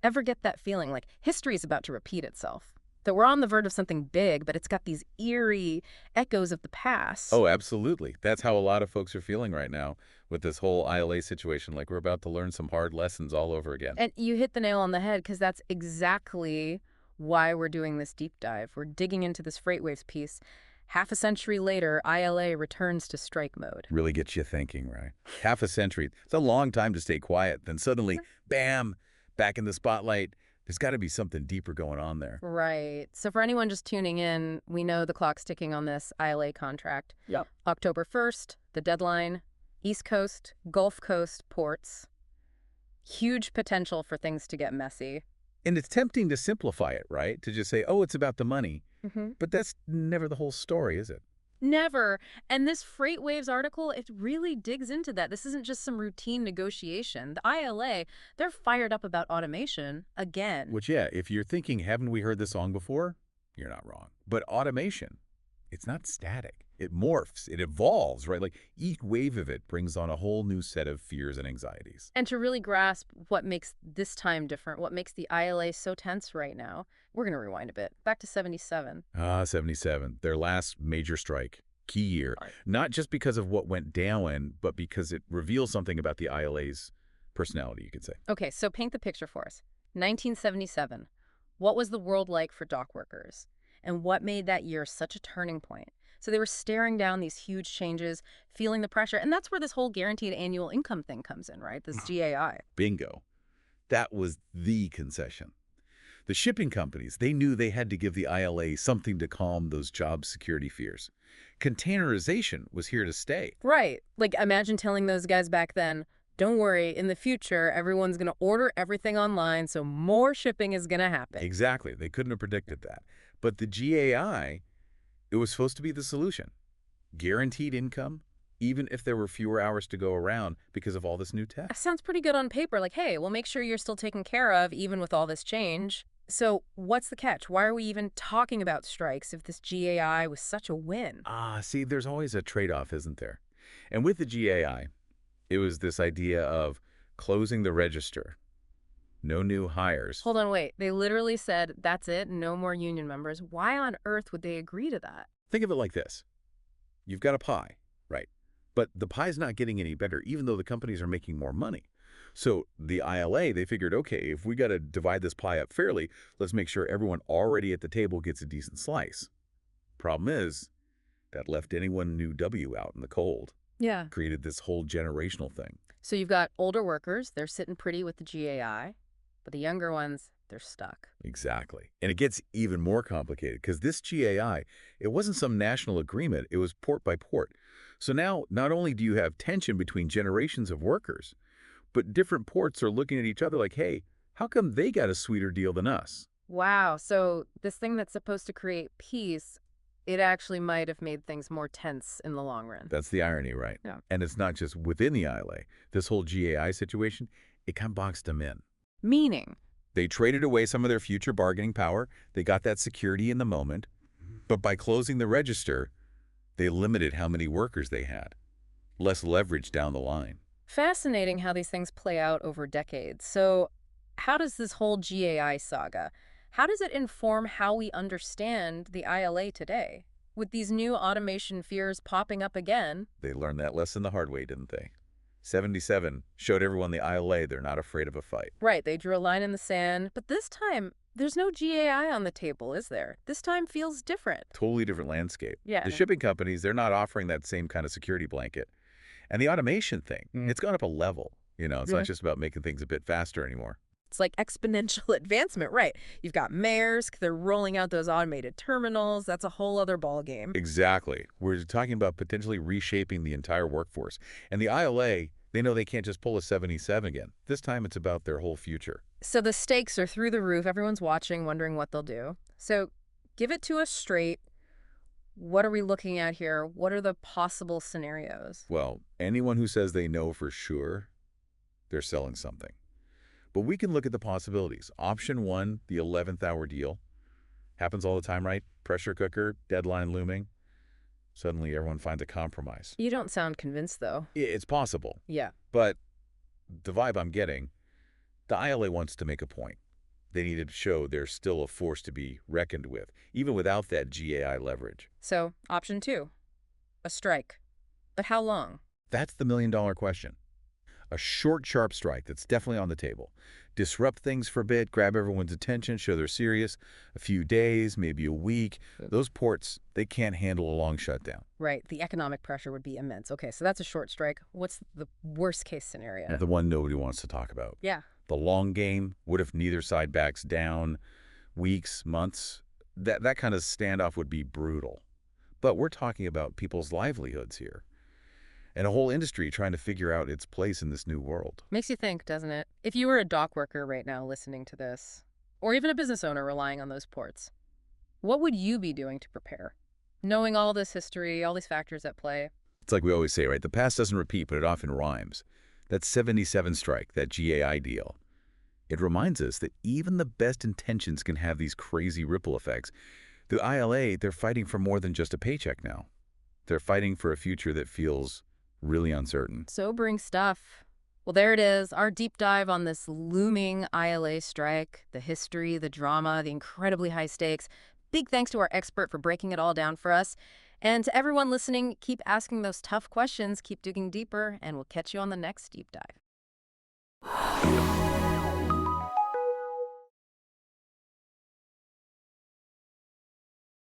Ever get that feeling like history is about to repeat itself? That we're on the verge of something big, but it's got these eerie echoes of the past. Oh, absolutely. That's how a lot of folks are feeling right now with this whole ILA situation. Like we're about to learn some hard lessons all over again. And you hit the nail on the head, because that's exactly why we're doing this deep dive. We're digging into this FreightWaves piece. Half a century later, ILA returns to strike mode. Really gets you thinking, right? Half a century. It's a long time to stay quiet. Then suddenly, bam, back in the spotlight. There's got to be something deeper going on there. Right. So for anyone just tuning in, we know the clock's ticking on this ILA contract. Yep. October 1st, the deadline, East Coast, Gulf Coast ports. Huge potential for things to get messy. And it's tempting to simplify it, right? To just say, oh, it's about the money. Mm-hmm. But that's never the whole story, is it? Never. And this FreightWaves article, it really digs into that. This isn't just some routine negotiation. The ILA, they're fired up about automation again. Which, yeah, if you're thinking, haven't we heard this song before? You're not wrong. But automation, it's not static. It morphs. It evolves, right? Like each wave of it brings on a whole new set of fears and anxieties. And to really grasp what makes this time different, what makes the ILA so tense right now, we're going to rewind a bit. Back to 77. 77, their last major strike. Key year. Right. Not just because of what went down, but because it reveals something about the ILA's personality, you could say. Okay, so paint the picture for us. 1977. What was the world like for dock workers? And what made that year such a turning point? So they were staring down these huge changes, feeling the pressure. And that's where this whole guaranteed annual income thing comes in, right? This GAI. Bingo. That was the concession. The shipping companies, they knew they had to give the ILA something to calm those job security fears. Containerization was here to stay. Right. Like, imagine telling those guys back then, don't worry, in the future, everyone's going to order everything online, so more shipping is going to happen. Exactly. They couldn't have predicted that. But the GAI, it was supposed to be the solution. Guaranteed income, even if there were fewer hours to go around because of all this new tech. That sounds pretty good on paper. Like, hey, we'll make sure you're still taken care of, even with all this change. So what's the catch? Why are we even talking about strikes if this GAI was such a win? See, there's always a trade-off, isn't there? And with the GAI, it was this idea of closing the register. No new hires. Hold on, wait. They literally said, that's it, no more union members. Why on earth would they agree to that? Think of it like this. You've got a pie, right? But the pie's not getting any better, even though the companies are making more money. So the ILA, they figured, okay, if we got to divide this pie up fairly, let's make sure everyone already at the table gets a decent slice. Problem is, that left anyone new W out in the cold. Yeah. Created this whole generational thing. So you've got older workers, they're sitting pretty with the GAI, but the younger ones, they're stuck. Exactly. And it gets even more complicated because this GAI, it wasn't some national agreement, it was port by port. So now, not only do you have tension between generations of workers, but different ports are looking at each other like, hey, how come they got a sweeter deal than us? Wow. So this thing that's supposed to create peace, it actually might have made things more tense in the long run. That's the irony, right? Yeah. And it's not just within the ILA. This whole GAI situation, it kind of boxed them in. Meaning? They traded away some of their future bargaining power. They got that security in the moment. But by closing the register, they limited how many workers they had. Less leverage down the line. Fascinating how these things play out over decades. So how does this whole GAI saga, how does it inform how we understand the ILA today? With these new automation fears popping up again. They learned that lesson the hard way, didn't they? 77 showed everyone the ILA they're not afraid of a fight. Right, they drew a line in the sand. But this time, there's no GAI on the table, is there? This time feels different. Totally different landscape. Yeah. The shipping companies, they're not offering that same kind of security blanket. And the automation thing, it's gone up a level. You know, it's not just about making things a bit faster anymore. It's like exponential advancement, right? You've got Maersk, they're rolling out those automated terminals. That's a whole other ballgame. Exactly. We're talking about potentially reshaping the entire workforce. And the ILA, they know they can't just pull a 77 again. This time it's about their whole future. So the stakes are through the roof. Everyone's watching, wondering what they'll do. So give it to us straight. What are we looking at here? What are the possible scenarios? Well, anyone who says they know for sure, they're selling something. But we can look at the possibilities. Option 1, the 11th hour deal. Happens all the time, right? Pressure cooker, deadline looming. Suddenly everyone finds a compromise. You don't sound convinced, though. It's possible. Yeah. But the vibe I'm getting, the ILA wants to make a point. They need to show they're still a force to be reckoned with, even without that GAI leverage. So, option 2, a strike. But how long? That's the million-dollar question. A short, sharp strike that's definitely on the table. Disrupt things for a bit, grab everyone's attention, show they're serious. A few days, maybe a week. Those ports, they can't handle a long shutdown. Right, the economic pressure would be immense. Okay, so that's a short strike. What's the worst case scenario? And the one nobody wants to talk about. Yeah. The long game, what if neither side backs down? Weeks, months? That kind of standoff would be brutal. But we're talking about people's livelihoods here. And a whole industry trying to figure out its place in this new world. Makes you think, doesn't it? If you were a dock worker right now listening to this, or even a business owner relying on those ports, what would you be doing to prepare? Knowing all this history, all these factors at play. It's like we always say, right? The past doesn't repeat, but it often rhymes. That 77 strike, that GAI deal, it reminds us that even the best intentions can have these crazy ripple effects. The ILA, they're fighting for more than just a paycheck now. They're fighting for a future that feels really uncertain. Sobering stuff. Well, there it is, our deep dive on this looming ILA strike, the history, the drama, the incredibly high stakes. Big thanks to our expert for breaking it all down for us. And to everyone listening, keep asking those tough questions, keep digging deeper, and we'll catch you on the next deep dive.